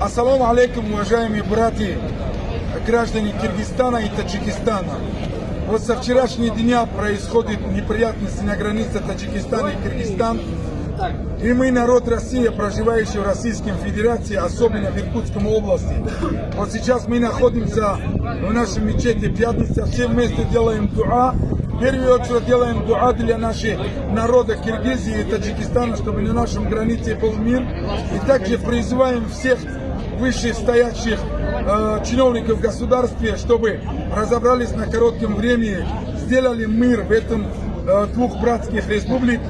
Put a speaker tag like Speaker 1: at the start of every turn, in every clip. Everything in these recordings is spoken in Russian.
Speaker 1: Ассаламу алейкум, уважаемые братья, граждане Киргизстана и Таджикистана. Вот со вчерашнего дня происходят неприятности на границе Таджикистана и Киргизстана. И мы, народ России, проживающий в Российской Федерации, особенно в Иркутской области. Вот сейчас мы находимся в нашей мечети Пятница, все вместе делаем дуа. В первую очередь делаем дуа для нашего народа Киргизии и Таджикистана, чтобы на нашем границе был мир. И также призываем всех вышестоящих чиновников в государстве, чтобы разобрались на коротком времени, сделали мир в этом двух братских республик.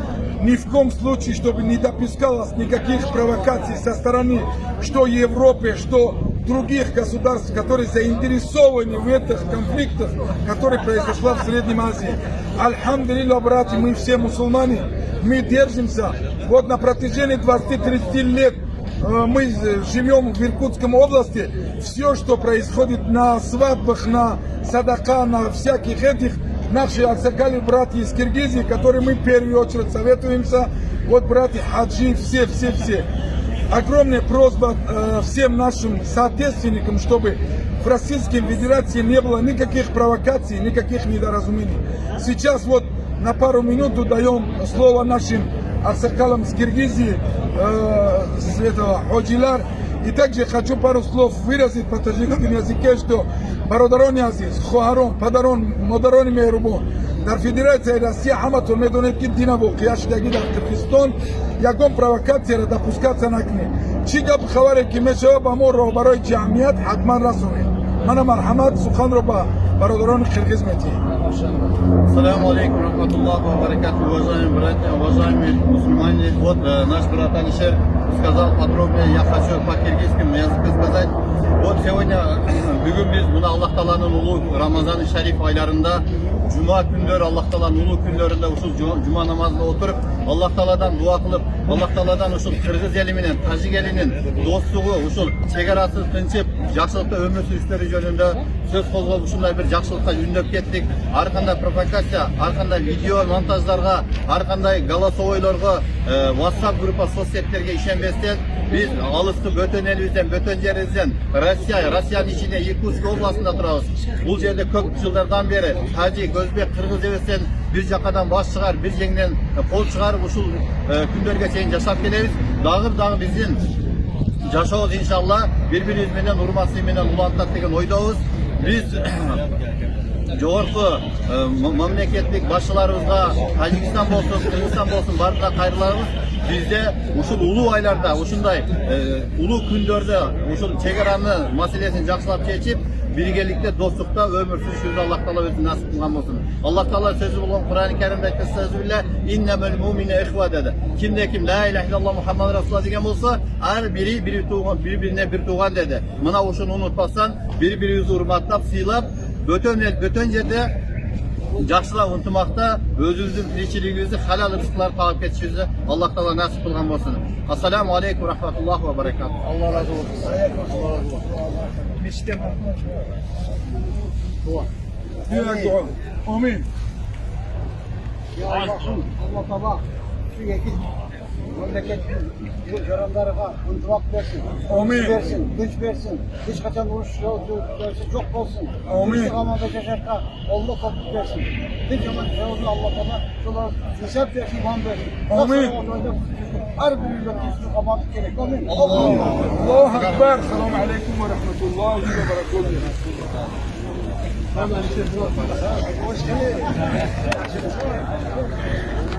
Speaker 1: Ни в коем случае, чтобы не допускалось никаких провокаций со стороны что Европы, что других государств, которые заинтересованы в этих конфликтах, которые произошли в Средней Азии. Альхамдулилля, братья, мы все мусульмане, мы держимся. Вот на протяжении 20-30 лет мы живем в Иркутской области. Все, что происходит на свадьбах, на садака, на всяких этих, наши Аксакали братья из Киргизии, которые мы в первую очередь советуемся. Вот братья хаджи, все. Огромная просьба всем нашим соотечественникам, чтобы в Российской Федерации не было никаких провокаций, никаких недоразумений. Сейчас вот на пару минут даем слово нашим Аксакалам с Киргизии, с этого Ходжилар. И также хочу пару слов выразить по таджикскому языке, что бародарони азиз, хуарон, падарон, модарони мейрубон. Дар Федерация Россия хамато медонет ки динабо кияш даги дар Кыргызстан ягон провокация допускаться накне. Чи гап хабаре ки мешава ба мо роҳбарои ҷамъият ҳатман расонед. Мана марҳамат суханро ба бародарони Кыргыз метиҳам.
Speaker 2: Ассаламу алейкум рахматуллахи ва баракатуху, уважаемые братья, уважаемые мусульмане. Вот наш брат Алишер сказал подробнее, я хочу по-киргизскому языку сказать. Вот сегодня, бүгін біз мұны Аллах Таланың ұлы Рамазан шариф айларында, Жұма күндері, Аллах Таланың ұлы күндерінде ұшыл Жұма намазына отырып, Аллах Таладан дуа қылып, Аллах Таладан ұшыл Қырғыз еліменен, Тажик елінің достығы, ұшыл шекарасы тыншып, жақсылықта өмір сүріштері жөнінде сөз қозғап ұшындай бір жақсылыққа үндеп кеттік. Арқандай провокация, арқандай видео монтаждарға, арқандай голосовойларға, WhatsApp группа соцсеттерге işenбестен, biz алысты бөтен елімізден, бөтен жерімізден, Россияның ішінде Иркутск обласында тұрабыз. Бұл жерде көп жылдардан бері Тажик, Өзбек, Қырғыз еместен бір жақадан бас шығар, бір жеңнен қол шығарып ұшыл күндерге шейін жашап келеміз. Дағы біздің жашауыз иншалла бір-бірімізбенен урматсызменен улантат деген ойдабыз. Біз жоғарғы мемлекеттік басшыларымызға, Тажикстан болсын, Қырғызстан болсын, барлығына қайырларымыз. Bizde ушул улуу айларда, ушундай улуу күндөрдө ушул чегараны маселесин жакшылап чечип, биргеликте, достукта өмүр сүрүшүбүздү Аллах Таала өзү насип кылган болсун. Аллах Таала сөзү болгон Кур'ан-ы Каримде айтты: "Иннамал му'мину ихва" деди. Кимде-ким ла иляха иллаллах Мухаммад расулуллах деген болсо, ар бири туган, бири-бирине бир туган деди. Мына ушуну унутпастан, бири-бирибизди урматтап, сыйлап, бөтөн жерде жақсылап ынтымақта өзіміздің тіршілігімізді халал рызықлар тауып кетішімізді Аллах Таала насип қылған болсын. Ассаламу алейкум рахматуллахи ва баракатуху.
Speaker 1: Allah razı olsun. Meşte dua. Dua. Amin.
Speaker 3: Ya Allah'ım, Allah Teala şu yekil memleket bu jaranlarına ıntımak versin.
Speaker 1: Amin.
Speaker 3: Güç versin. Hiç kaçan vuruş versin, çok olsun.
Speaker 1: Amin.
Speaker 3: İstikamada yaşarka Allah topuk versin. Hiç zaman şahını Allah Teala şuna hesap versin, iman versin.
Speaker 1: Amin.
Speaker 3: Her bir ülke istikamada gerek. Amin.
Speaker 1: Allahu Ekber. Selamun aleyküm ve rahmetullahi ve berekatuhu.
Speaker 3: Hoş geldin.